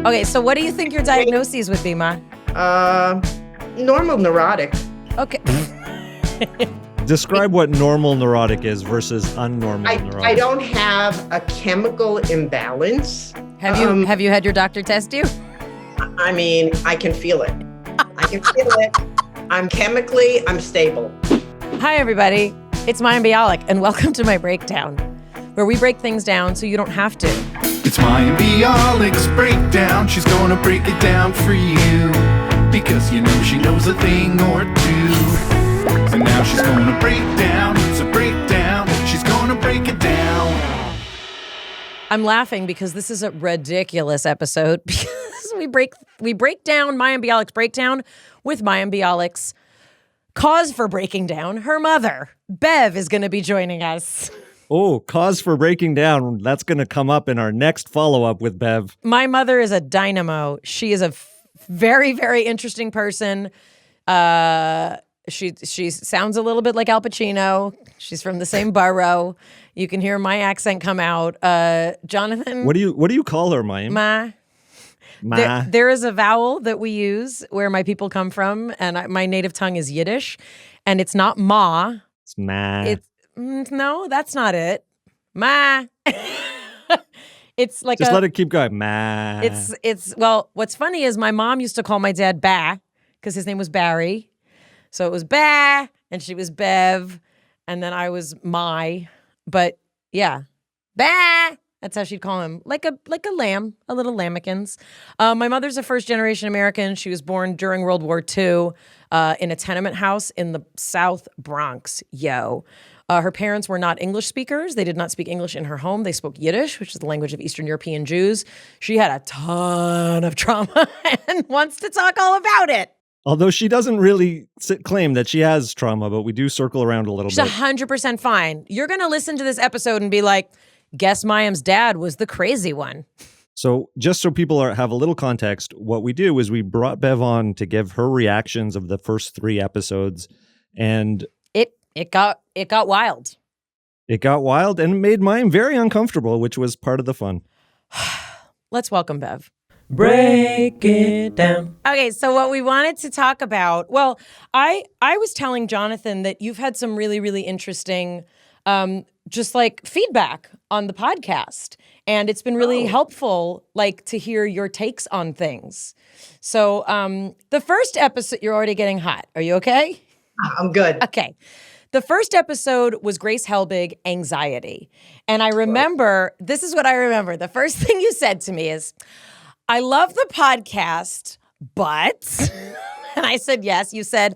Okay, so what do you think your diagnoses would be, Ma? Normal neurotic. Okay. Describe what normal neurotic is versus unnormal neurotic. I don't have a chemical imbalance. Have you had your doctor test you? I mean, I can feel it. I'm stable. Hi, everybody. It's Mayim Bialik, and welcome to my breakdown, where we break things down so you don't have to. It's Mayim Bialik's breakdown. She's gonna break it down for you, because you know she knows a thing or two. And now she's gonna break down. It's a breakdown. She's gonna break it down. I'm laughing because this is a ridiculous episode because we break down Mayim Bialik's breakdown with Mayim Bialik's cause for breaking down. Her mother, Bev, is going to be joining us. Oh, cause for breaking down. That's going to come up in our next follow-up with Bev. My mother is a dynamo. She is a very, very interesting person. She sounds a little bit like Al Pacino. She's from the same borough. You can hear my accent come out. Jonathan. What do you call her, Mayim? Ma. There is a vowel that we use where my people come from, and my native tongue is Yiddish, and it's not ma. It's ma. No, that's not it. Ma. It's like just let it keep going. Ma. Well, what's funny is my mom used to call my dad Ba because his name was Barry. So it was Ba, and she was Bev, and then I was Mai. But yeah, Ba. That's how she'd call him, like a lamb, a little lambikins. My mother's a first-generation American. She was born during World War II in a tenement house in the South Bronx. Her parents were not English speakers. They did not speak English in her home. They spoke Yiddish, which is the language of Eastern European Jews. She had a ton of trauma and wants to talk all about it. Although she doesn't really claim that she has trauma, but we do circle around a little bit. She's 100% fine. You're going to listen to this episode and be like, guess Mayim's dad was the crazy one. So just so people have a little context, what we do is we brought Bev on to give her reactions of the first 3 episodes, and it got wild. It got wild and made Mayim very uncomfortable, which was part of the fun. Let's welcome Bev. Break it down. Okay, so what we wanted to talk about, well, I was telling Jonathan that you've had some really, really interesting just like feedback on the podcast. And it's been really helpful, like, to hear your takes on things. So the first episode, you're already getting hot. Are you okay? I'm good. Okay. The first episode was Grace Helbig, Anxiety. And I remember, this is what I remember. The first thing you said to me is, I love the podcast, but, and I said, yes. You said,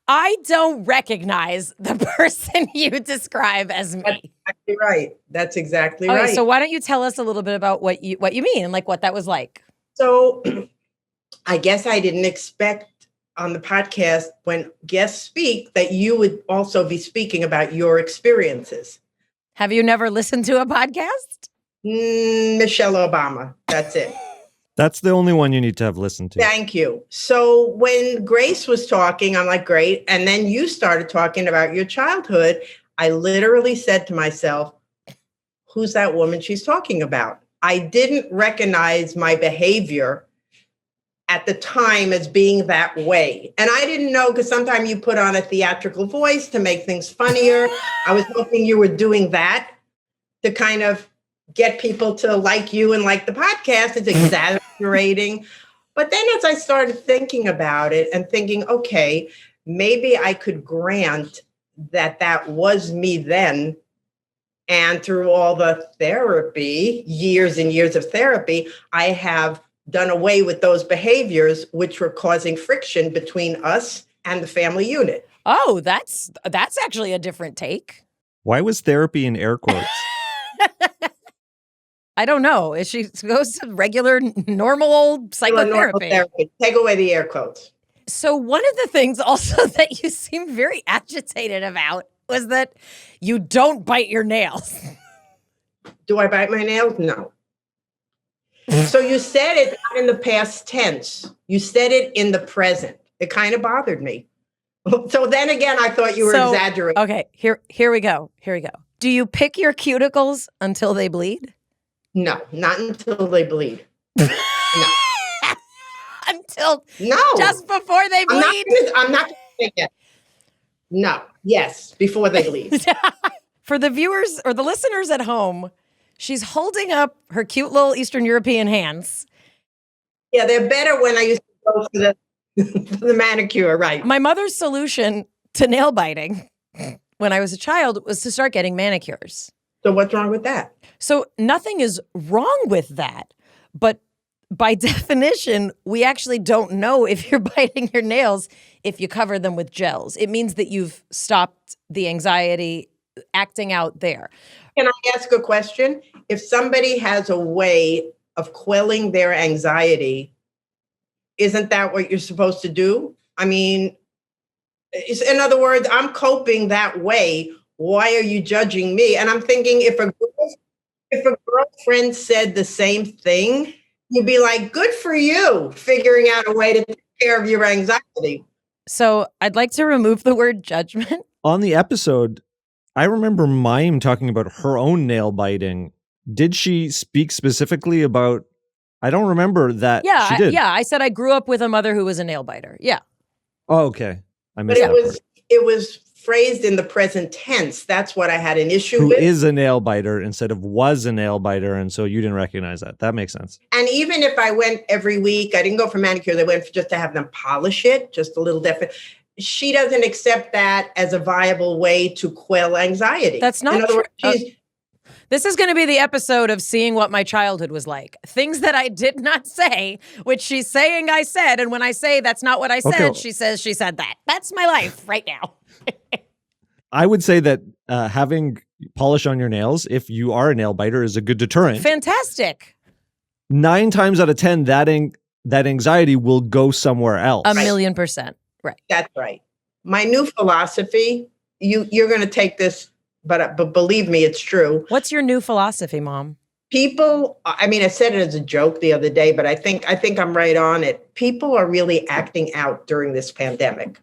I don't recognize the person you describe as me. That's exactly right. That's exactly right. right. So why don't you tell us a little bit about what you mean and like what that was like? So I guess I didn't expect on the podcast when guests speak that you would also be speaking about your experiences. Have you never listened to a podcast? Michelle Obama. That's it. That's the only one you need to have listened to. Thank you. So when Grace was talking, I'm like, great. And then you started talking about your childhood. I literally said to myself, who's that woman she's talking about? I didn't recognize my behavior at the time as being that way. And I didn't know, because sometimes you put on a theatrical voice to make things funnier. I was hoping you were doing that to kind of get people to like you and like the podcast. It's exaggerating. But then as I started thinking about it and thinking, okay, maybe I could grant that was me then. And through all the therapy, years and years of therapy, I have done away with those behaviors, which were causing friction between us and the family unit. Oh, that's actually a different take. Why was therapy in air quotes? I don't know. If she goes to regular, normal old psychotherapy. Take away the air quotes. So one of the things also that you seem very agitated about was that you don't bite your nails. Do I bite my nails? No. So you said it not in the past tense. You said it in the present. It kind of bothered me. So then again, I thought you were exaggerating. Okay, here we go. Do you pick your cuticles until they bleed? No, not until they bleed. No. till No. just before they bleed. I'm not going to say yes. No. Yes, before they bleed. For the viewers or the listeners at home, she's holding up her cute little Eastern European hands. Yeah, they're better when I used to go for the manicure, right? My mother's solution to nail biting when I was a child was to start getting manicures. So what's wrong with that? So nothing is wrong with that. But by definition, we actually don't know if you're biting your nails if you cover them with gels. It means that you've stopped the anxiety acting out there. Can I ask a question? If somebody has a way of quelling their anxiety, isn't that what you're supposed to do? I mean, in other words, I'm coping that way. Why are you judging me? And I'm thinking if a girlfriend said the same thing, you'd be like, good for you, figuring out a way to take care of your anxiety. So I'd like to remove the word judgment. On the episode, I remember Mayim talking about her own nail biting. Did she speak specifically about, I don't remember that she did. I said I grew up with a mother who was a nail biter. Yeah. Oh, okay. I But missed that part. it was phrased in the present tense. That's what I had an issue Who with. is a nail biter instead of was a nail biter, and so you didn't recognize that. That makes sense. And even if I went every week, I didn't go for manicures. I went just to have them polish it, just a little different. She doesn't accept that as a viable way to quell anxiety. That's not In other true. words, This is going to be the episode of seeing what my childhood was like. Things that I did not say, which she's saying I said. And when I say that's not what I said, Okay. she says she said that. That's my life right now. I would say that having polish on your nails, if you are a nail biter, is a good deterrent. Fantastic. 9 times out of 10, that anxiety will go somewhere else. 1,000,000%. Right. That's right. My new philosophy, you're going to take this, but believe me, it's true. What's your new philosophy, Mom? People, I mean, I said it as a joke the other day, but I think I'm right on it. People are really acting out during this pandemic.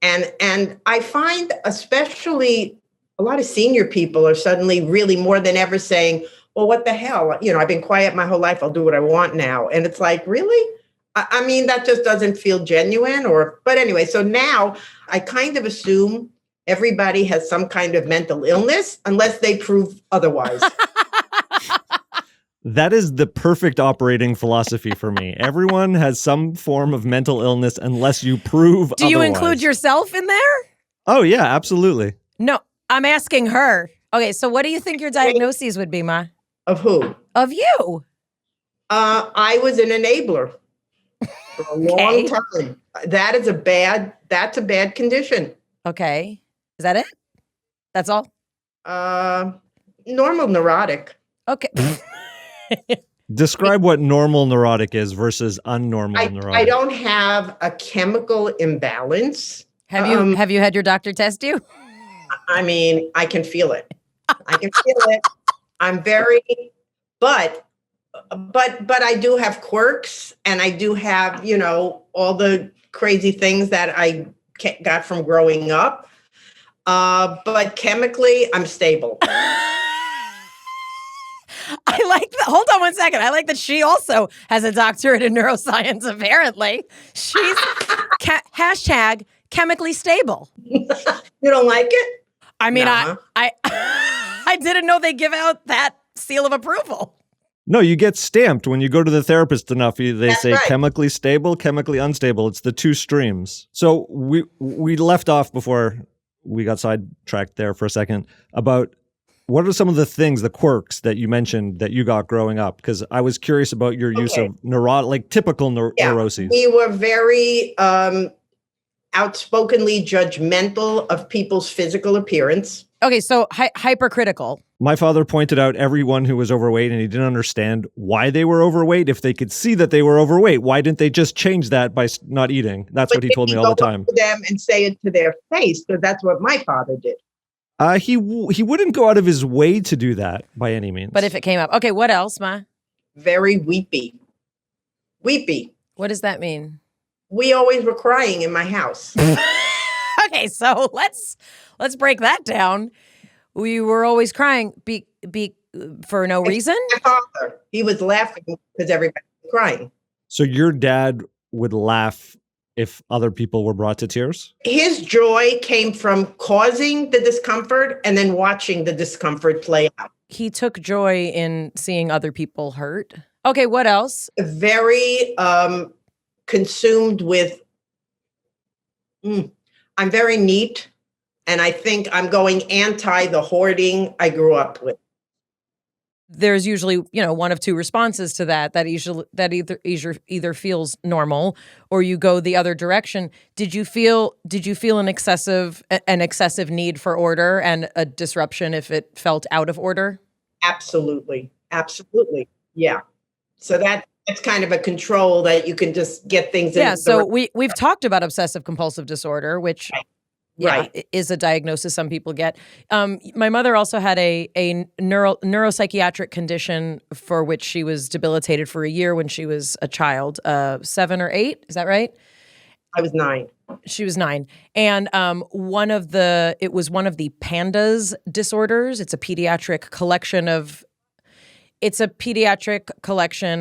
And I find especially a lot of senior people are suddenly really more than ever saying, well, what the hell? You know, I've been quiet my whole life. I'll do what I want now. And it's like, really? I mean, that just doesn't feel genuine. But anyway, so now I kind of assume everybody has some kind of mental illness unless they prove otherwise. That is the perfect operating philosophy for me. Everyone has some form of mental illness unless you prove Do you otherwise. include yourself in there? Oh, yeah, absolutely. No, I'm asking her. Okay, so what do you think your diagnoses would be, Ma? Of who? Of you. I was an enabler for a long time. That's a bad condition. Okay. Is that it? That's all? Normal neurotic. Okay. Describe what normal neurotic is versus unnormal neurotic. I don't have a chemical imbalance. Have you had your doctor test you? I mean, I can feel it. I'm very, but I do have quirks, and I do have, you know, all the crazy things that I got from growing up. But chemically, I'm stable. I like that. Hold on one second. I like that she also has a doctorate in neuroscience, apparently. She's hashtag chemically stable. You don't like it? I mean, Nah. I didn't know they give out that seal of approval. No, you get stamped when you go to the therapist enough. They That's say right. chemically stable, chemically unstable. It's the two streams. So we left off before we got sidetracked there for a second about what are some of the things, the quirks that you mentioned that you got growing up? Because I was curious about your use of typical neuroses. We were very outspokenly judgmental of people's physical appearance. Okay, so hypercritical. My father pointed out everyone who was overweight, and he didn't understand why they were overweight. If they could see that they were overweight, why didn't they just change that by not eating? That's what he told me all the time. Go up to them and say it to their face, because that's what my father did. He wouldn't go out of his way to do that by any means. But if it came up. Okay, what else, Ma? Very weepy. Weepy. What does that mean? We always were crying in my house. Okay, so let's break that down. We were always crying for no reason. My father, he was laughing because everybody was crying. So your dad would laugh if other people were brought to tears? His joy came from causing the discomfort and then watching the discomfort play out. He took joy in seeing other people hurt. Okay, what else? Very consumed with, I'm very neat. And I think I'm going anti the hoarding I grew up with. There's usually, one of two responses to that either feels normal or you go the other direction. Did you feel an excessive need for order and a disruption if it felt out of order? Absolutely. Yeah. So that's kind of a control that you can just get things in. Yeah, so we've talked about obsessive compulsive disorder, which Right. is a diagnosis some people get. My mother also had a neuropsychiatric condition for which she was debilitated for a year when she was a child, 7 or 8. Is that right? I was 9. She was 9. And it was one of the PANDAS disorders. It's a pediatric collection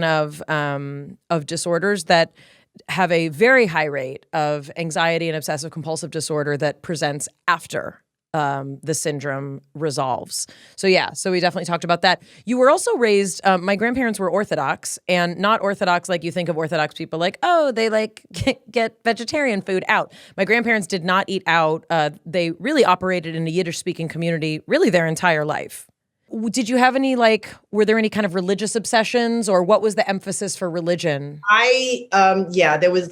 of disorders that have a very high rate of anxiety and obsessive compulsive disorder that presents after the syndrome resolves. So we definitely talked about that. You were also raised, my grandparents were Orthodox, and not Orthodox like you think of Orthodox people, like, oh, they get vegetarian food out. My grandparents did not eat out. They really operated in a Yiddish-speaking community really their entire life. Did you have any, were there any kind of religious obsessions, or what was the emphasis for religion? There was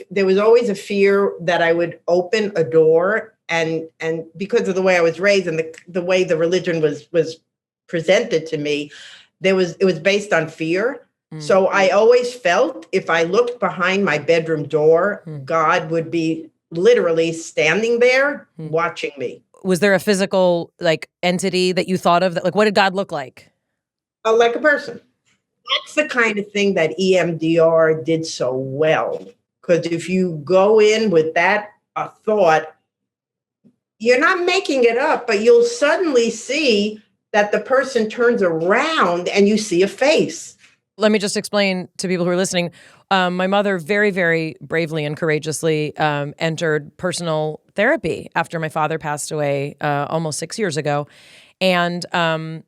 there was always a fear that I would open a door and because of the way I was raised and the way the religion was presented to me, it was based on fear. Mm-hmm. So I always felt if I looked behind my bedroom door, God would be literally standing there watching me. Was there a physical entity that you thought of that? What did God look like? Like a person. That's the kind of thing that EMDR did so well. Because if you go in with that thought, you're not making it up, but you'll suddenly see that the person turns around and you see a face. Let me just explain to people who are listening. My mother very, very bravely and courageously entered personal therapy after my father passed away almost 6 years ago. And, I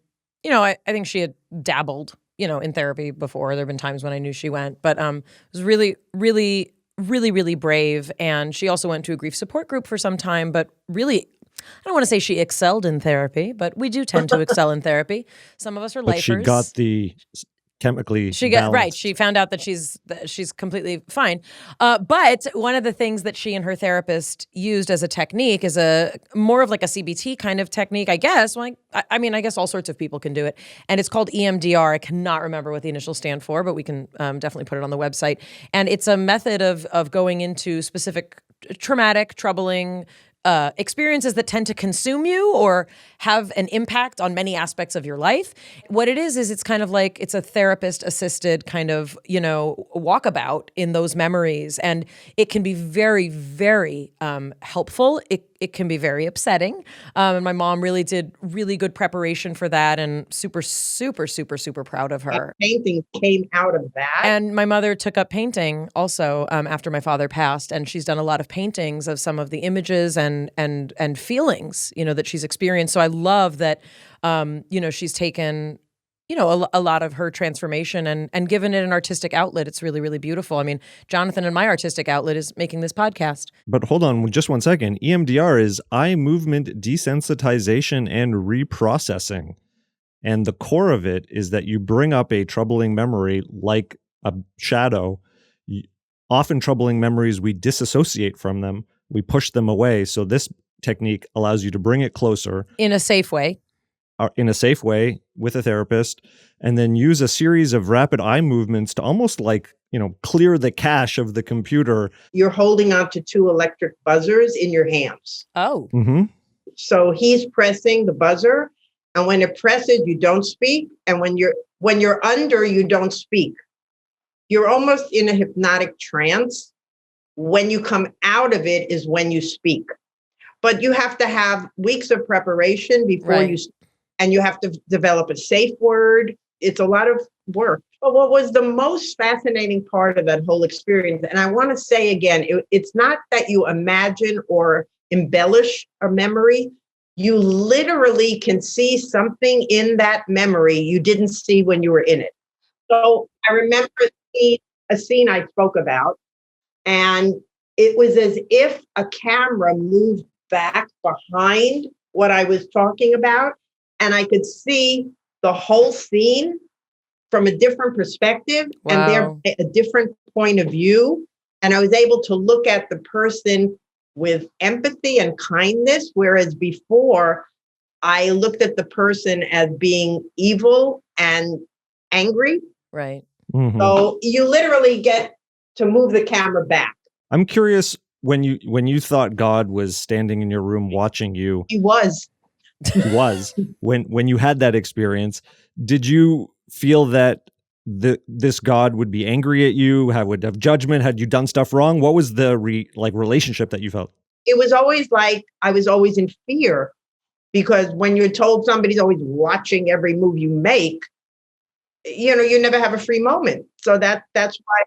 think she had dabbled, in therapy before. There have been times when I knew she went, but was really, really, really, really brave. And she also went to a grief support group for some time, but really, I don't want to say she excelled in therapy, but we do tend to excel in therapy. Some of us are lifers. But she got the chemically balanced. Right. She found out that she's completely fine. But one of the things that she and her therapist used as a technique is more of a CBT kind of technique, I guess. Well, I guess all sorts of people can do it. And it's called EMDR. I cannot remember what the initials stand for, but we can definitely put it on the website. And it's a method of going into specific traumatic, troubling experiences that tend to consume you or have an impact on many aspects of your life. What it is it's kind of it's a therapist assisted kind of, walkabout in those memories. And it can be very, very helpful. It can be very upsetting. And my mom really did really good preparation for that and super, super, super, super proud of her. That painting came out of that. And my mother took up painting also after my father passed. And she's done a lot of paintings of some of the images and feelings, that she's experienced. So I love that, she's taken a lot of her transformation and given it an artistic outlet. It's really, really beautiful. I mean, Jonathan and my artistic outlet is making this podcast. But hold on just 1 second. EMDR is eye movement desensitization and reprocessing. And the core of it is that you bring up a troubling memory like a shadow. Often troubling memories, we disassociate from them. We push them away. So this technique allows you to bring it closer. In a safe way. With a therapist, and then use a series of rapid eye movements to almost clear the cache of the computer. You're holding on to 2 electric buzzers in your hands. Oh. Mm-hmm. So he's pressing the buzzer, and when it presses, you don't speak. And when you're under, you don't speak. You're almost in a hypnotic trance. When you come out of it is when you speak. But you have to have weeks of preparation before you speak. And you have to develop a safe word. It's a lot of work. But what was the most fascinating part of that whole experience, and I want to say again, it's not that you imagine or embellish a memory. You literally can see something in that memory you didn't see when you were in it. So I remember a scene I spoke about, and it was as if a camera moved back behind what I was talking about, and I could see the whole scene from a different perspective and they're Wow. a different point of view. And I was able to look at the person with empathy and kindness, whereas before I looked at the person as being evil and angry. Right. Mhm. So you literally get to move the camera back. I'm curious, when you thought God was standing in your room watching you, He was. when you had that experience, did you feel that this God would be angry at you, would have judgment, had you done stuff wrong? What was the relationship that you felt? It was always like I was always in fear, because when you're told somebody's always watching every move you make, you never have a free moment. So that's why,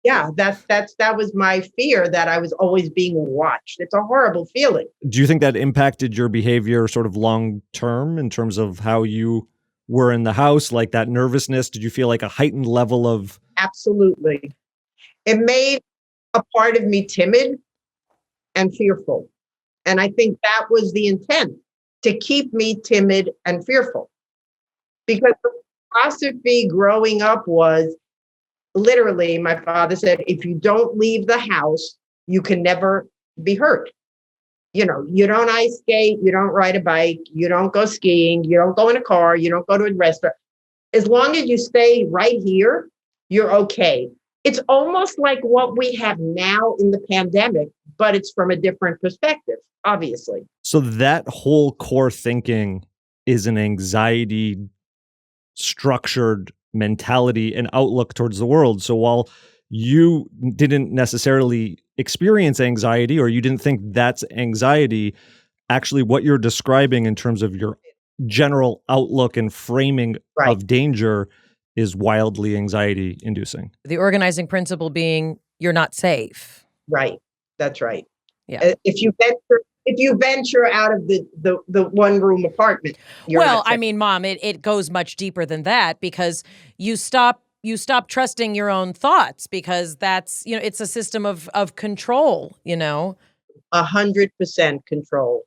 yeah, that was my fear, that I was always being watched. It's a horrible feeling. Do you think that impacted your behavior sort of long term in terms of how you were in the house, like that nervousness? Did you feel like a heightened level of... Absolutely. It made a part of me timid and fearful. And I think that was the intent, to keep me timid and fearful. Because the philosophy growing up was, literally, my father said, if you don't leave the house, you can never be hurt. You don't ice skate, you don't ride a bike, you don't go skiing, you don't go in a car, you don't go to a restaurant. As long as you stay right here, you're okay. It's almost like what we have now in the pandemic, but it's from a different perspective, obviously. So that whole core thinking is an anxiety structured mentality and outlook towards the world. So while you didn't necessarily experience anxiety, or you didn't think that's anxiety, actually what you're describing in terms of your general outlook and framing Right. of danger is wildly anxiety inducing. The organizing principle being you're not safe. Right. That's right. Yeah. If you venture out of the one room apartment, you're Well, not safe. I mean, Mom, it goes much deeper than that, because you stop trusting your own thoughts, because that's, it's a system of control, 100% control.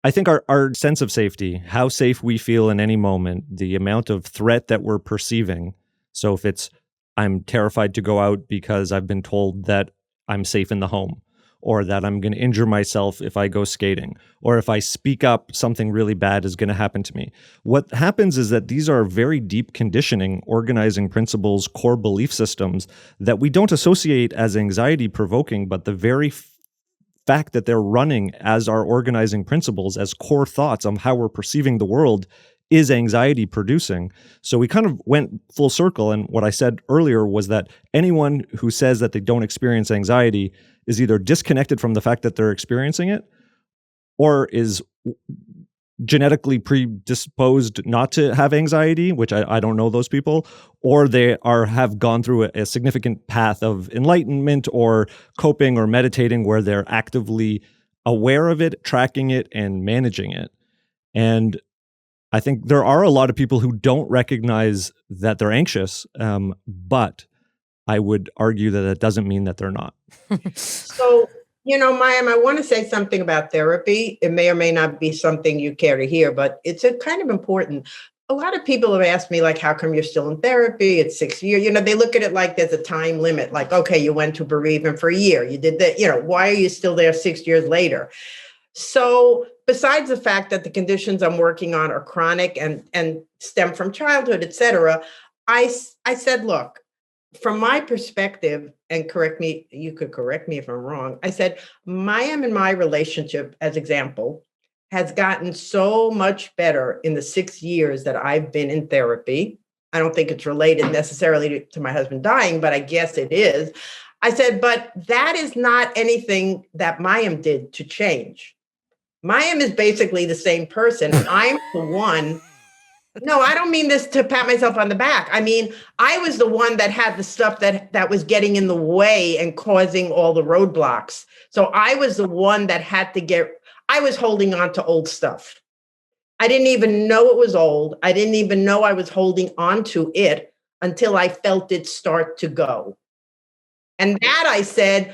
I think our sense of safety, how safe we feel in any moment, the amount of threat that we're perceiving. So if it's, I'm terrified to go out because I've been told that I'm safe in the home, or that I'm going to injure myself if I go skating, or if I speak up, something really bad is going to happen to me. What happens is that these are very deep conditioning, organizing principles, core belief systems that we don't associate as anxiety provoking, but the very fact that they're running as our organizing principles, as core thoughts on how we're perceiving the world, is anxiety producing. So we kind of went full circle. And what I said earlier was that anyone who says that they don't experience anxiety is either disconnected from the fact that they're experiencing it, or is genetically predisposed not to have anxiety, which I don't know those people, or they have gone through a significant path of enlightenment or coping or meditating where they're actively aware of it, tracking it, and managing it. And I think there are a lot of people who don't recognize that they're anxious, but I would argue that it doesn't mean that they're not. So, Mayim, I want to say something about therapy. It may or may not be something you care to hear, but it's a kind of important. A lot of people have asked me, like, how come you're still in therapy? It's 6 years. They look at it like there's a time limit. Like, okay, you went to bereavement for a year. You did that. Why are you still there 6 years later? So besides the fact that the conditions I'm working on are chronic and stem from childhood, et cetera, I said, look, from my perspective, and you could correct me if I'm wrong. I said, Mayim and my relationship, as example, has gotten so much better in the 6 years that I've been in therapy. I don't think it's related necessarily to my husband dying, but I guess it is. I said, but that is not anything that Mayim did to change. Mayim is basically the same person. I'm the one No, I don't mean this to pat myself on the back. I mean, I was the one that had the stuff that was getting in the way and causing all the roadblocks. So I was the one that I was holding on to old stuff. I didn't even know it was old. I didn't even know I was holding on to it until I felt it start to go. And that I said,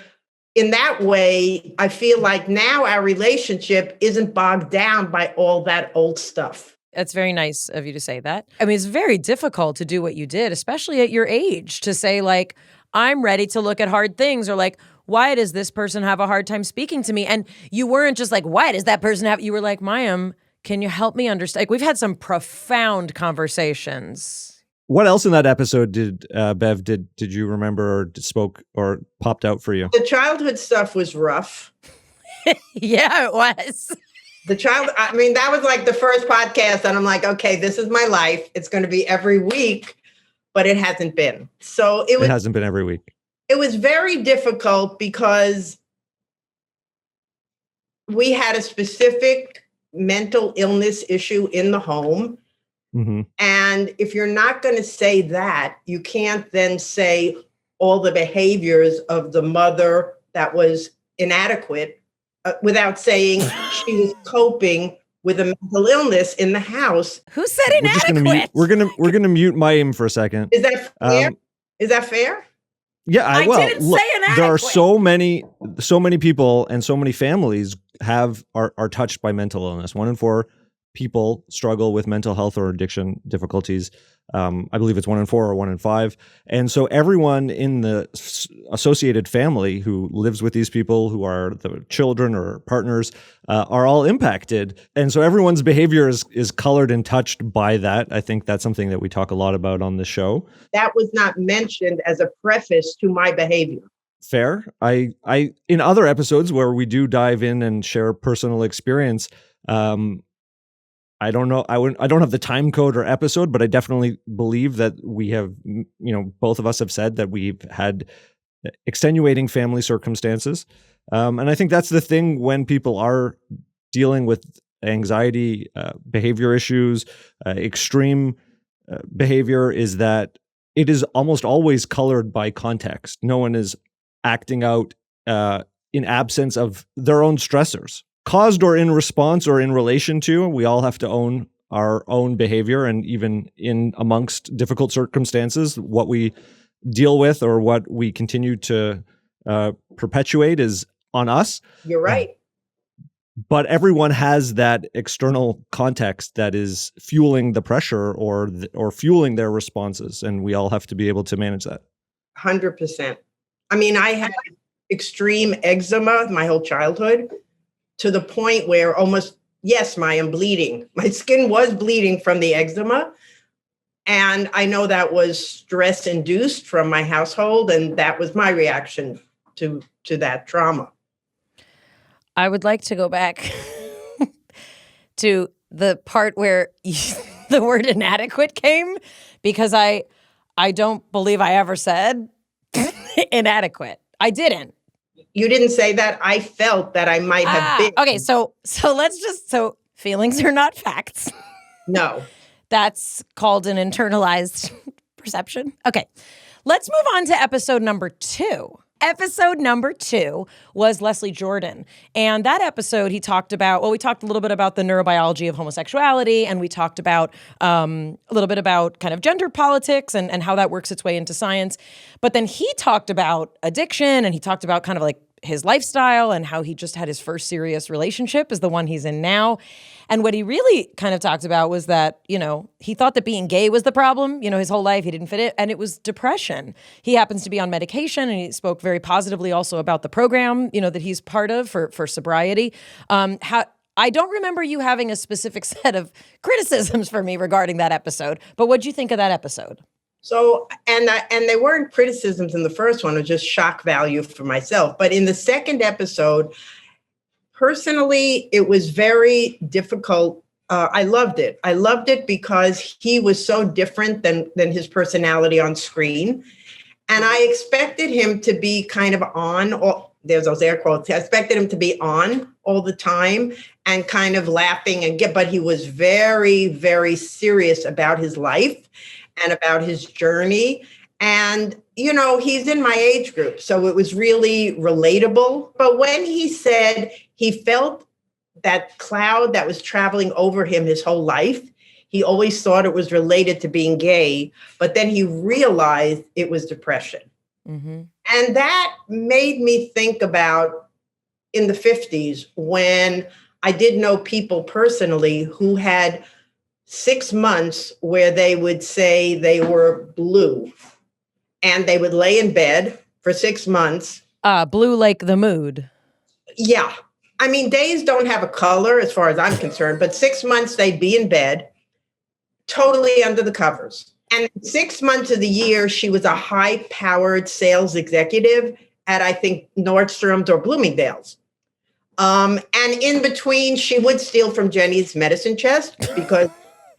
in that way, I feel like now our relationship isn't bogged down by all that old stuff. It's very nice of you to say that. I mean, it's very difficult to do what you did, especially at your age, to say like, I'm ready to look at hard things, or like, why does this person have a hard time speaking to me? And you weren't just like, why does that person have, you were like, Mayim, can you help me understand? Like, we've had some profound conversations. What else in that episode did Bev did you remember or spoke or popped out for you? The childhood stuff was rough. Yeah, it was. That was like the first podcast, and I'm like, okay, this is my life. It's going to be every week, but it hasn't been. So it hasn't been every week. It was very difficult because we had a specific mental illness issue in the home. Mm-hmm. And if you're not going to say that, you can't then say all the behaviors of the mother that was inadequate without saying she was coping with a mental illness in the house. Who said inadequate? We're gonna mute Mayim for a second. Is that fair? Is that fair? Yeah, I didn't say inadequate. There are so many people and so many families are touched by mental illness. 1 in 4 people struggle with mental health or addiction difficulties. I believe it's 1 in 4 or 1 in 5. And so everyone in the associated family who lives with these people, who are the children or partners, are all impacted. And so everyone's behavior is colored and touched by that. I think that's something that we talk a lot about on the show. That was not mentioned as a preface to my behavior. Fair. I in other episodes where we do dive in and share personal experience, I don't know. I don't have the time code or episode, but I definitely believe that we have, both of us have said that we've had extenuating family circumstances. And I think that's the thing when people are dealing with anxiety, behavior issues, extreme behavior, is that it is almost always colored by context. No one is acting out in absence of their own stressors. Caused or in response or in relation to, we all have to own our own behavior, and even in amongst difficult circumstances, what we deal with or what we continue to perpetuate is on us. You're right. But everyone has that external context that is fueling the pressure or fueling their responses, and we all have to be able to manage that. 100%. I mean, I had extreme eczema my whole childhood, to the point where I'm bleeding. My skin was bleeding from the eczema. And I know that was stress induced from my household. And that was my reaction to that trauma. I would like to go back to the part where the word inadequate came, because I don't believe I ever said inadequate. I didn't. You didn't say that. I felt that I might have been. Okay, so feelings are not facts. No. That's called an internalized perception. Okay, let's move on to episode number 2. Episode number 2 was Leslie Jordan. And that episode, we talked a little bit about the neurobiology of homosexuality, and we talked about a little bit about kind of gender politics and how that works its way into science. But then he talked about addiction, and he talked about kind of like his lifestyle and how he just had his first serious relationship is the one he's in now. And what he really kind of talked about was that, he thought that being gay was the problem. His whole life he didn't fit it. And it was depression. He happens to be on medication, and he spoke very positively also about the program, that he's part of for sobriety. I don't remember you having a specific set of criticisms for me regarding that episode, but what'd you think of that episode? So, and they weren't criticisms in the first one, it was just shock value for myself. But in the second episode, personally, it was very difficult. I loved it. I loved it because he was so different than his personality on screen. And I expected him to be kind of on there's those air quotes. I expected him to be on all the time and kind of laughing but he was very, very serious about his life and about his journey. And, he's in my age group, so it was really relatable. But when he said he felt that cloud that was traveling over him his whole life, he always thought it was related to being gay, but then he realized it was depression. Mm-hmm. And that made me think about in the 50s when I did know people personally who had 6 months where they would say they were blue and they would lay in bed for 6 months. Blue like the mood. Yeah. I mean, days don't have a color as far as I'm concerned, but 6 months they'd be in bed, totally under the covers. And 6 months of the year, she was a high-powered sales executive at, I think, Nordstrom's or Bloomingdale's. And in between, she would steal from Jenny's medicine chest because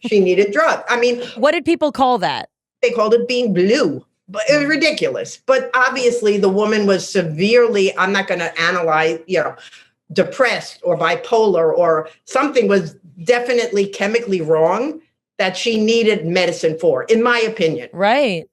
she needed drugs. I mean, what did people call that? They called it being blue. But it was ridiculous. But obviously, the woman was severely, I'm not going to analyze, depressed or bipolar or something was definitely chemically wrong that she needed medicine for, in my opinion. Right.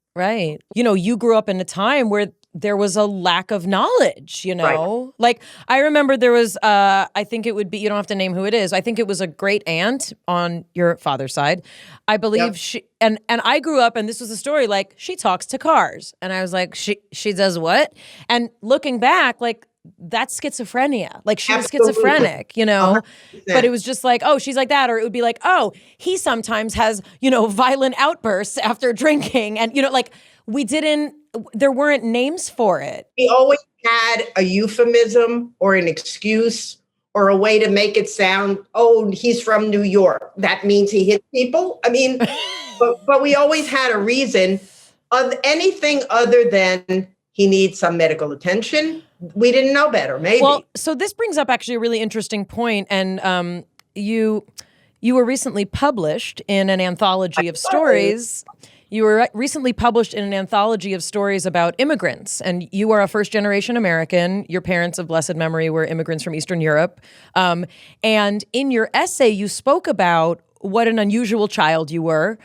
You grew up in a time where there was a lack of knowledge, Right. Like I remember there was, I think it would be, you don't have to name who it is. I think it was a great aunt on your father's side. I believe Yep. she, and I grew up and this was a story like she talks to cars. And I was like, she does what? And looking back, like that's schizophrenia. Like she was Absolutely. schizophrenic, 100%. but it was just like, oh, she's like that. Or it would be like, oh, he sometimes has, violent outbursts after drinking. And, there weren't names for it. He always had a euphemism or an excuse or a way to make it sound, oh, he's from New York. That means he hit people. I mean, but we always had a reason of anything other than he needs some medical attention. We didn't know better, maybe. Well, so this brings up actually a really interesting point, and you were recently published in an anthology of stories. You were recently published in an anthology of stories about immigrants, and you are a first-generation American. Your parents of blessed memory were immigrants from Eastern Europe. And in your essay, you spoke about what an unusual child you were.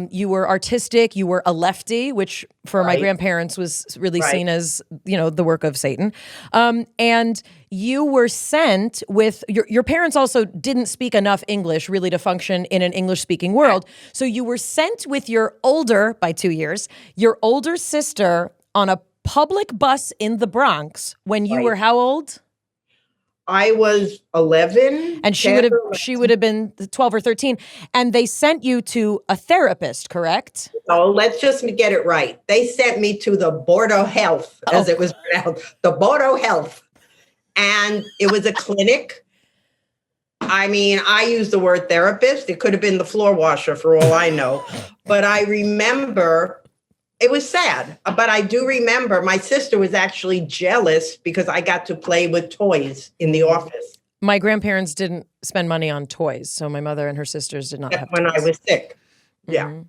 You were artistic. You were a lefty, which for my grandparents was really seen as, the work of Satan. And you were sent with, your parents also didn't speak enough English really to function in an English-speaking world. So you were sent with by 2 years, your older sister on a public bus in the Bronx when you were how old? I was 11. And she would have been 12 or 13. And they sent you to a therapist, correct? Oh, let's just get it right. They sent me to the Bordeaux Health, as it was pronounced, the Bordeaux Health. And it was a clinic. I mean, I use the word therapist. It could have been the floor washer for all I know. But I remember it was sad. But I do remember my sister was actually jealous because I got to play with toys in the office. My grandparents didn't spend money on toys. So my mother and her sisters did not have when toys. I was sick. Yeah.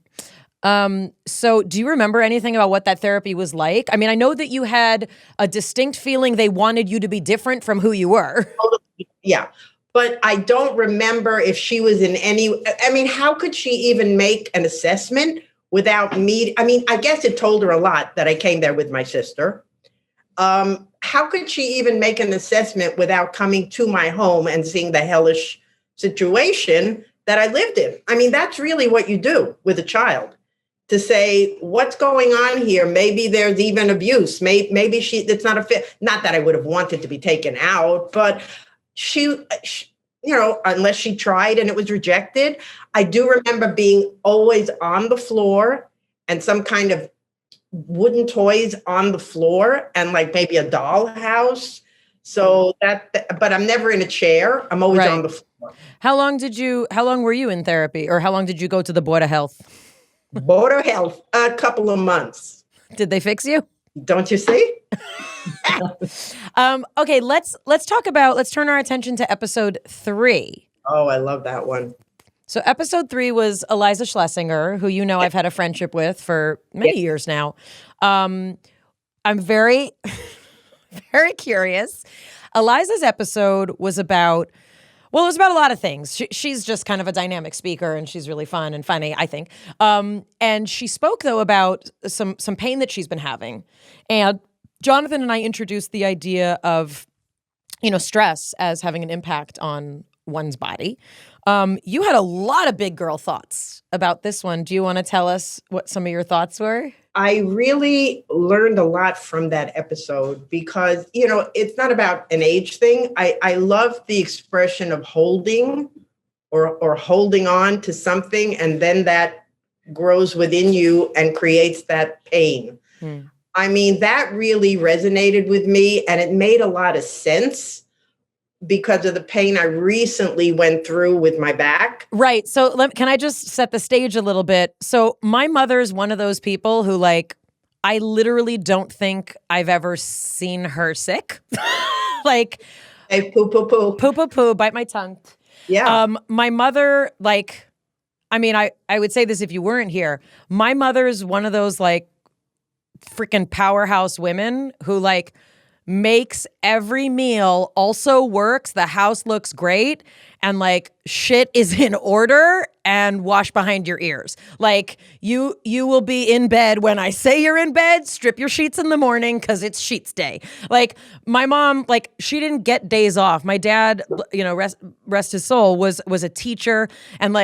So do you remember anything about what that therapy was like? I mean, I know that you had a distinct feeling they wanted you to be different from who you were. Yeah. But I don't remember if she was in any, I mean, how could she even make an assessment without me? I mean, I guess it told her a lot that I came there with my sister. How could she even make an assessment without coming to my home and seeing the hellish situation that I lived in? I mean, that's really what you do with a child. To say, what's going on here? Maybe there's even abuse. Maybe it's not a fit. Not that I would have wanted to be taken out, but she, unless she tried and it was rejected. I do remember being always on the floor and some kind of wooden toys on the floor and like maybe a dollhouse. So but I'm never in a chair. I'm always on the floor. How long were you in therapy, or how long did you go to the Board of Health? Board of Health, a couple of months. Did they fix you? Don't you see? Okay, let's turn our attention to episode 3. Oh, I love that one. So episode 3 was Iliza Shlesinger, who I've had a friendship with for many years now. I'm very very curious. Eliza's episode was about, well, it was about a lot of things. She's just kind of a dynamic speaker, and she's really fun and funny, I think. And she spoke, though, about some pain that she's been having. And Jonathan and I introduced the idea of, stress as having an impact on one's body. You had a lot of big girl thoughts about this one. Do you want to tell us what some of your thoughts were? I really learned a lot from that episode because, it's not about an age thing. I love the expression of holding or holding on to something, and then that grows within you and creates that pain. I mean, that really resonated with me, and it made a lot of sense because of the pain I recently went through with my back. Right. So can I just set the stage a little bit? So my mother's one of those people who, I literally don't think I've ever seen her sick. Hey, poo, poo, poo. Poo, poo, poo, bite my tongue. Yeah. My mother, I would say this if you weren't here. My mother's one of those, freaking powerhouse women who, makes every meal, also works, the house looks great, and shit is in order and wash behind your ears. You will be in bed when I say you're in bed, strip your sheets in the morning because it's sheets day. My mom, she didn't get days off. My dad, rest his soul, was a teacher, and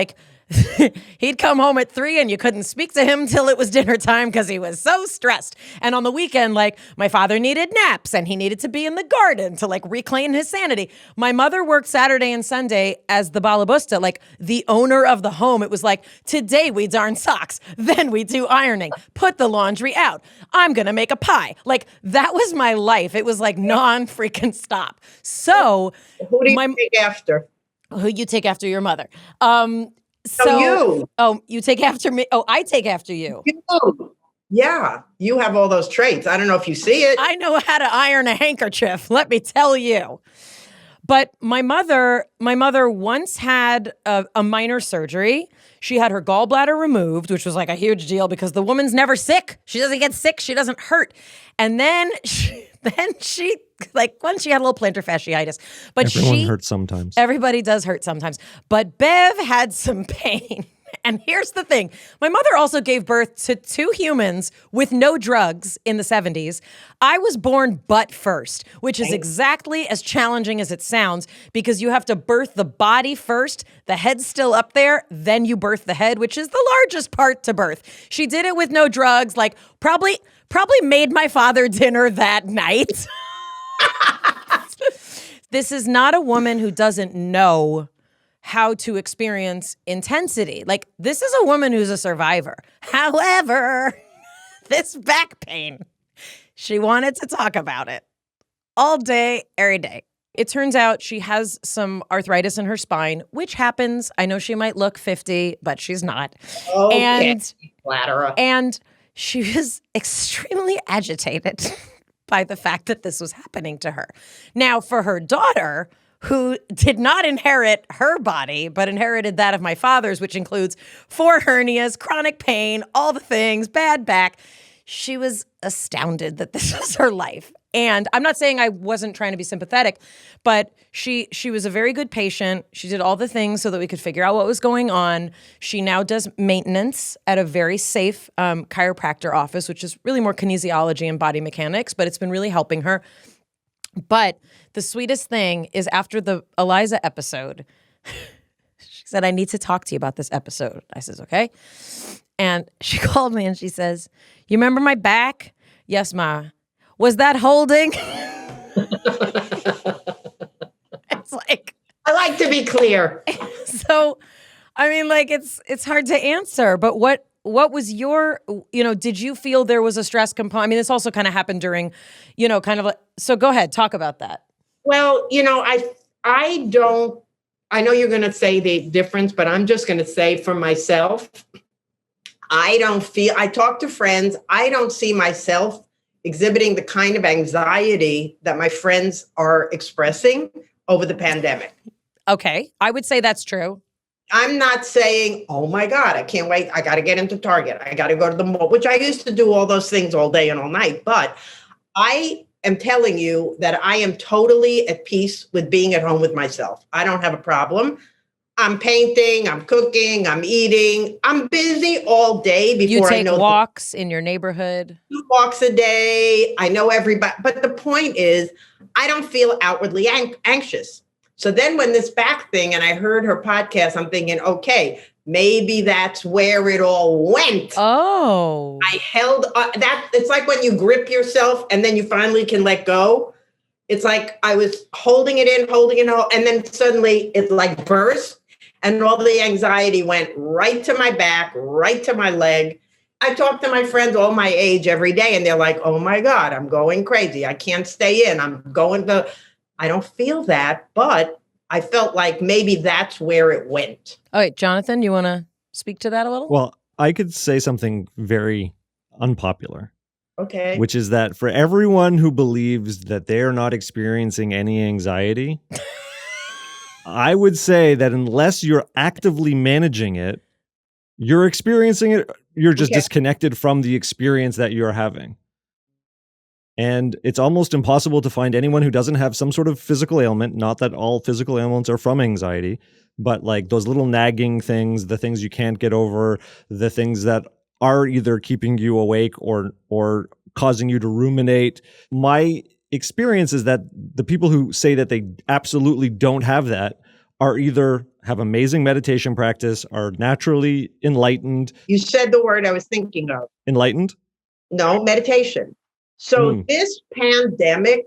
he'd come home at 3 and you couldn't speak to him till it was dinner time because he was so stressed. And on the weekend, my father needed naps and he needed to be in the garden to reclaim his sanity. My mother worked Saturday and Sunday as the balabusta, the owner of the home. It was today we darn socks, then we do ironing, put the laundry out. I'm going to make a pie. That was my life. It was non-freaking stop. So who do you take after? Who you take after your mother? You. Oh, you take after me. Oh, I take after you. You. Yeah, you have all those traits. I don't know if you see it. I know how to iron a handkerchief, let me tell you. But my mother once had a minor surgery. She had her gallbladder removed, which was a huge deal because the woman's never sick. She doesn't get sick. She doesn't hurt. And then she once she had a little plantar fasciitis. But everyone hurts sometimes. Everybody does hurt sometimes. But Bev had some pain. And here's the thing. My mother also gave birth to 2 humans with no drugs in the 70s. I was born butt first, which is exactly as challenging as it sounds because you have to birth the body first, the head's still up there, then you birth the head, which is the largest part to birth. She did it with no drugs, probably made my father dinner that night. This is not a woman who doesn't know how to experience intensity. This is a woman who's a survivor. However, this back pain, she wanted to talk about it all day, every day. It turns out she has some arthritis in her spine, which happens. I know she might look 50, but she's not. Okay, flatterer. And she was extremely agitated by the fact that this was happening to her. Now, for her daughter, who did not inherit her body, but inherited that of my father's, which includes 4 hernias, chronic pain, all the things, bad back, she was astounded that this was her life. And I'm not saying I wasn't trying to be sympathetic, but she was a very good patient. She did all the things so that we could figure out what was going on. She now does maintenance at a very safe chiropractor office, which is really more kinesiology and body mechanics, but it's been really helping her. But the sweetest thing is after the Iliza episode, she said, I need to talk to you about this episode. I says, okay. And she called me and she says, you remember my back? Yes, Ma. Was that holding? It's I like to be clear. So, I mean, it's hard to answer, but what was your, did you feel there was a stress component? I mean, this also kind of happened during, so go ahead, talk about that. Well, I know you're going to say the difference, but I'm just going to say for myself, I talk to friends, I don't see myself exhibiting the kind of anxiety that my friends are expressing over the pandemic. Okay. I would say that's true. I'm not saying, oh my God, I can't wait. I got to get into Target. I got to go to the mall, which I used to do all those things all day and all night. But I am telling you that I am totally at peace with being at home with myself. I don't have a problem. I'm painting, I'm cooking, I'm eating. I'm busy all day before I know. You take walks in your neighborhood. 2 walks a day. I know everybody. But the point is, I don't feel outwardly anxious. So then when this back thing, and I heard her podcast, I'm thinking, okay, maybe that's where it all went. Oh. I held that. It's like when you grip yourself and then you finally can let go. It's like I was holding it in, and then suddenly it like burst. And all the anxiety went right to my back, right to my leg. I talk to my friends all my age every day, and they're like, oh my God, I'm going crazy. I can't stay in. I don't feel that, but I felt like maybe that's where it went. All right, Jonathan, you want to speak to that a little? Well, I could say something very unpopular. Okay. Which is that for everyone who believes that they're not experiencing any anxiety, I would say that unless you're actively managing it, you're experiencing it, you're just disconnected from the experience that you're having. And it's almost impossible to find anyone who doesn't have some sort of physical ailment, not that all physical ailments are from anxiety, but like those little nagging things, the things you can't get over, the things that are either keeping you awake or causing you to ruminate. My experience is that the people who say that they absolutely don't have that are either have amazing meditation practice, are naturally enlightened. You said the word I was thinking of. Enlightened? No, meditation. So this pandemic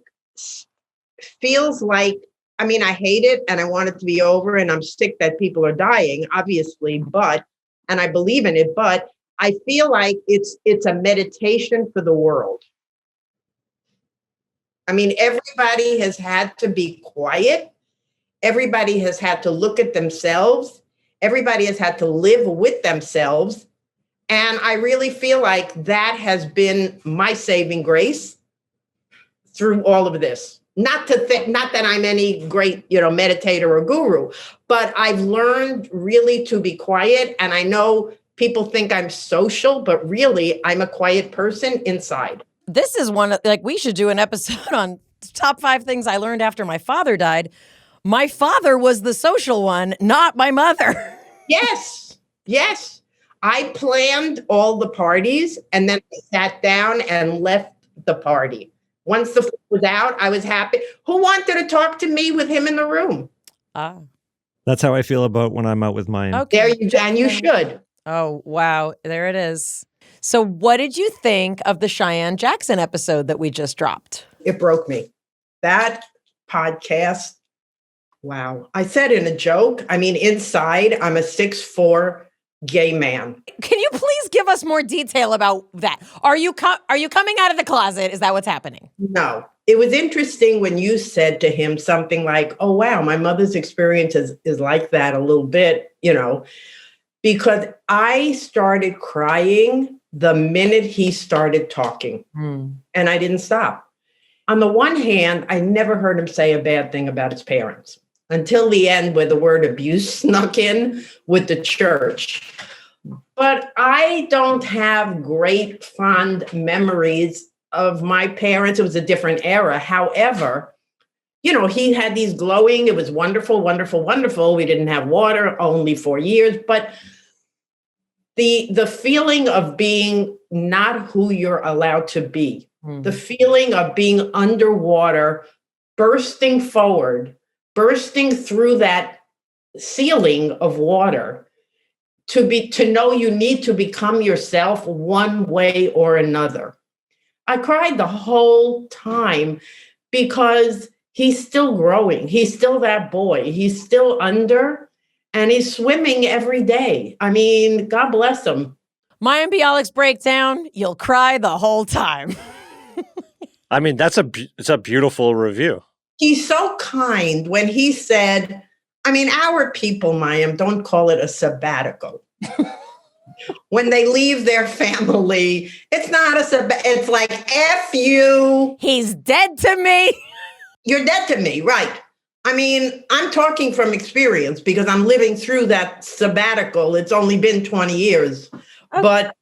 feels like, I mean, I hate it and I want it to be over, and I'm sick that people are dying, obviously, and I believe in it, but I feel like it's a meditation for the world. I mean, everybody has had to be quiet. Everybody has had to look at themselves. Everybody has had to live with themselves. And I really feel like that has been my saving grace through all of this. Not that I'm any great, meditator or guru, but I've learned really to be quiet. And I know people think I'm social, but really I'm a quiet person inside. This is we should do an episode on top 5 things I learned after my father died. My father was the social one, not my mother. Yes. I planned all the parties, and then I sat down and left the party. Once the food was out, I was happy. Who wanted to talk to me with him in the room? That's how I feel about when I'm out with mine. Okay. And you should. Oh, wow. There it is. So what did you think of the Cheyenne Jackson episode that we just dropped? It broke me. That podcast, wow. I said in a joke, I mean, inside, I'm a 6'4" gay man. Can you please give us more detail about that? Are you coming out of the closet? Is that what's happening? No. It was interesting when you said to him something like, oh, wow, my mother's experience is like that a little bit, because I started crying the minute he started talking, and I didn't stop. On the one hand, I never heard him say a bad thing about his parents until the end where the word abuse snuck in with the church. But I don't have great fond memories of my parents. It was a different era. However, he had these glowing, it was wonderful, wonderful, wonderful. We didn't have water, only 4 years, but the feeling of being not who you're allowed to be, the feeling of being underwater, bursting forward, bursting through that ceiling of water, to know you need to become yourself one way or another. I cried the whole time because he's still growing. He's still that boy. He's still under, and he's swimming every day. I mean, God bless him. Mayim Bialik's breakdown, you'll cry the whole time. I mean, it's a beautiful review. He's so kind when he said, I mean, our people, Mayim, don't call it a sabbatical. When they leave their family, it's not a sabbatical. It's like, F you. He's dead to me. You're dead to me, right? I mean, I'm talking from experience because I'm living through that sabbatical. It's only been 20 years. Okay. But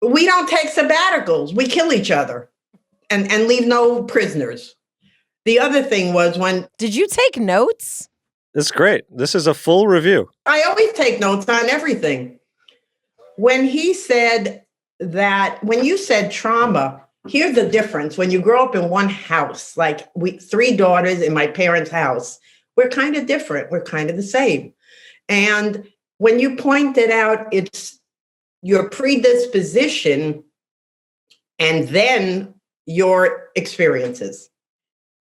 we don't take sabbaticals. We kill each other. and leave no prisoners. The other thing was when Did you take notes? This is great. This is a full review. I always take notes on everything. When he said that, when you said trauma, here's the difference. When you grow up in one house, like we 3 daughters in my parents' house, we're kind of different. We're kind of the same. And when you pointed out it's your predisposition and then your experiences.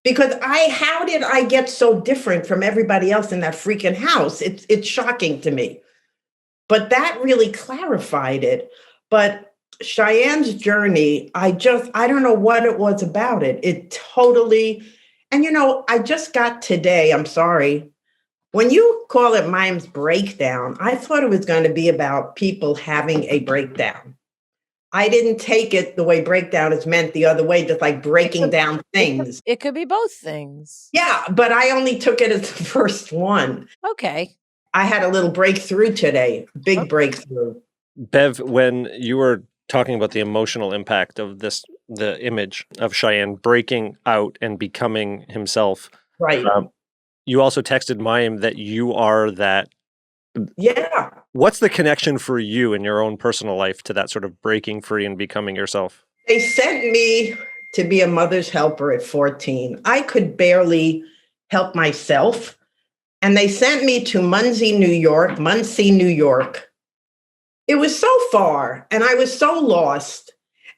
Because how did I get so different from everybody else in that freaking house? It's shocking to me. But that really clarified it. But Cheyenne's journey, I don't know what it was about it. It totally, and I just got today, I'm sorry. When you call it Mayim's breakdown, I thought it was going to be about people having a breakdown. I didn't take it the way breakdown is meant the other way, just like breaking down things. It could be both things. Yeah, but I only took it as the first one. Okay. I had a little breakthrough today, big breakthrough. Bev, when you were talking about the emotional impact of the image of Cheyenne breaking out and becoming himself, Right. You also texted Mayim that you are that. Yeah. What's the connection for you in your own personal life to that sort of breaking free and becoming yourself? They sent me to be a mother's helper at 14. I could barely help myself. And they sent me to Muncie, New York. It was so far and I was so lost.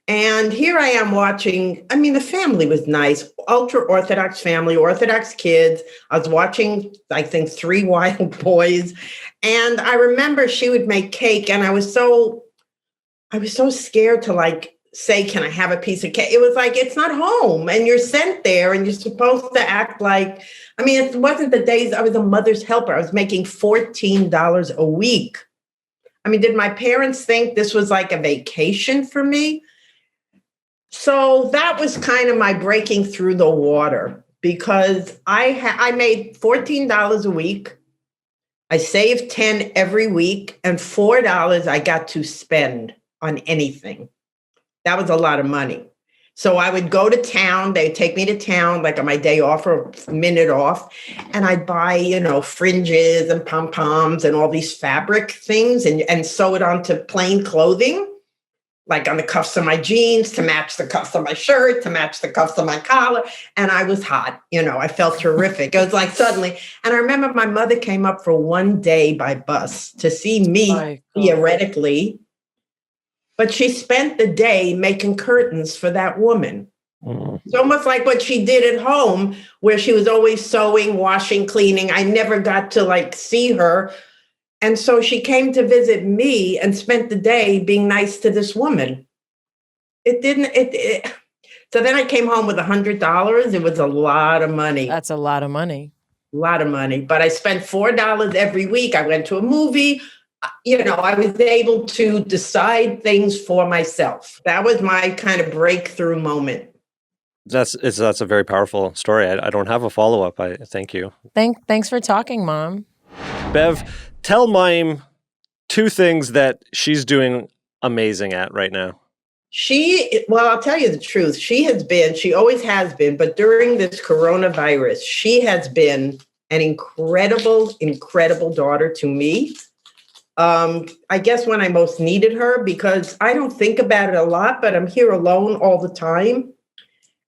And here I am watching, the family was nice, ultra-Orthodox family, Orthodox kids. I was watching, I think, 3 Wild Boys. And I remember she would make cake and I was so scared to say, can I have a piece of cake? It was like, it's not home and you're sent there and you're supposed to act like, it wasn't the days I was a mother's helper. I was making $14 a week. Did my parents think this was like a vacation for me? So that was kind of my breaking through the water because I made $14 a week. I saved $10 every week and $4 I got to spend on anything. That was a lot of money. So I would go to town. They'd take me to town, like on my day off or a minute off. And I'd buy, fringes and pom-poms and all these fabric things and sew it onto plain clothing, like on the cuffs of my jeans to match the cuffs of my shirt, to match the cuffs of my collar. And I was hot. I felt terrific. It was like suddenly. And I remember my mother came up for one day by bus to see me theoretically. But she spent the day making curtains for that woman. Mm. It's almost like what she did at home, where she was always sewing, washing, cleaning. I never got to see her. And so she came to visit me and spent the day being nice to this woman. So then I came home with $100. It was a lot of money. That's a lot of money. A lot of money. But I spent $4 every week. I went to a movie. I was able to decide things for myself. That was my kind of breakthrough moment. That's a very powerful story. I don't have a follow-up. I thank you. Thanks for talking, Mom. Bev, tell Mayim 2 things that she's doing amazing at right now. I'll tell you the truth. She always has been, but during this coronavirus, she has been an incredible, incredible daughter to me. I guess when I most needed her, because I don't think about it a lot, but I'm here alone all the time.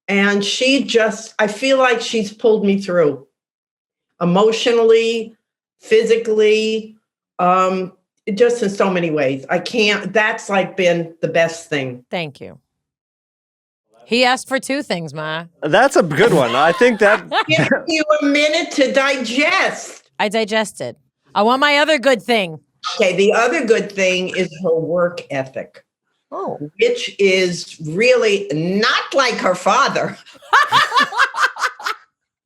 And I feel like she's pulled me through emotionally, physically, just in so many ways. That's been the best thing. Thank you. He asked for 2 things, Ma. That's a good one. I think that... Give you a minute to digest. I digested. I want my other good thing. Okay, the other good thing is her work ethic, which is really not like her father.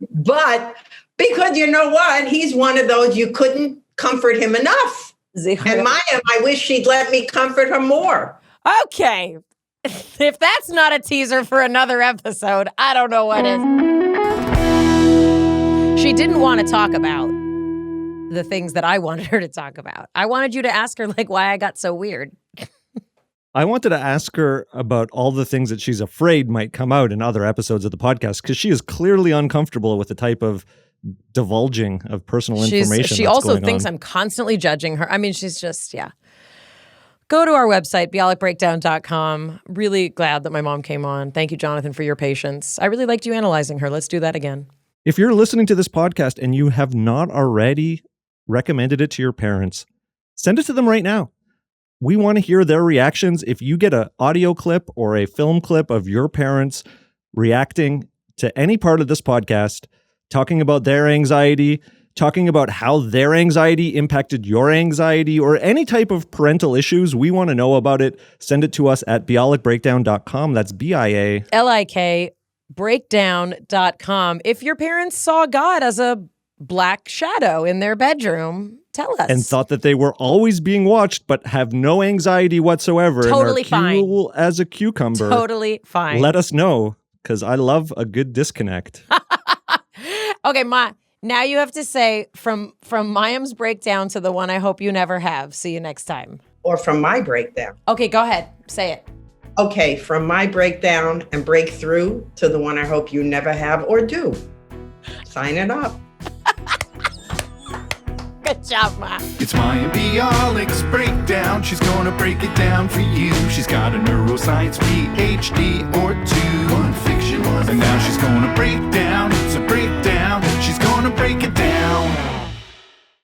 But because you know what? He's one of those, you couldn't comfort him enough. And Mayim, I wish she'd let me comfort her more. Okay. If that's not a teaser for another episode, I don't know what is. She didn't want to talk about the things that I wanted her to talk about. I wanted you to ask her why I got so weird. I wanted to ask her about all the things that she's afraid might come out in other episodes of the podcast, because she is clearly uncomfortable with the type of divulging of personal information. She also thinks I'm constantly judging her. I mean, she's just, yeah. Go to our website, bialikbreakdown.com. Really glad that my mom came on. Thank you, Jonathan, for your patience. I really liked you analyzing her. Let's do that again. If you're listening to this podcast and you have not already recommended it to your parents, send it to them right now. We want to hear their reactions. If you get an audio clip or a film clip of your parents reacting to any part of this podcast, talking about their anxiety, talking about how their anxiety impacted your anxiety, or any type of parental issues, we want to know about it. Send it to us at bialikbreakdown.com. That's BIALIK breakdown.com. If your parents saw God as a black shadow in their bedroom, tell us. And thought that they were always being watched, but have no anxiety whatsoever. Totally and are cool as a cucumber. Totally fine. Let us know, because I love a good disconnect. Okay, now you have to say from Mayim's breakdown to the one I hope you never have. See you next time. Or from my breakdown. Okay, go ahead. Say it. Okay, from my breakdown and breakthrough to the one I hope you never have or do. Sign it up. Good job, Ma. It's Mayim Bialik's breakdown. She's gonna break it down for you. She's got a neuroscience PhD or two. One fiction, one. And now she's gonna break down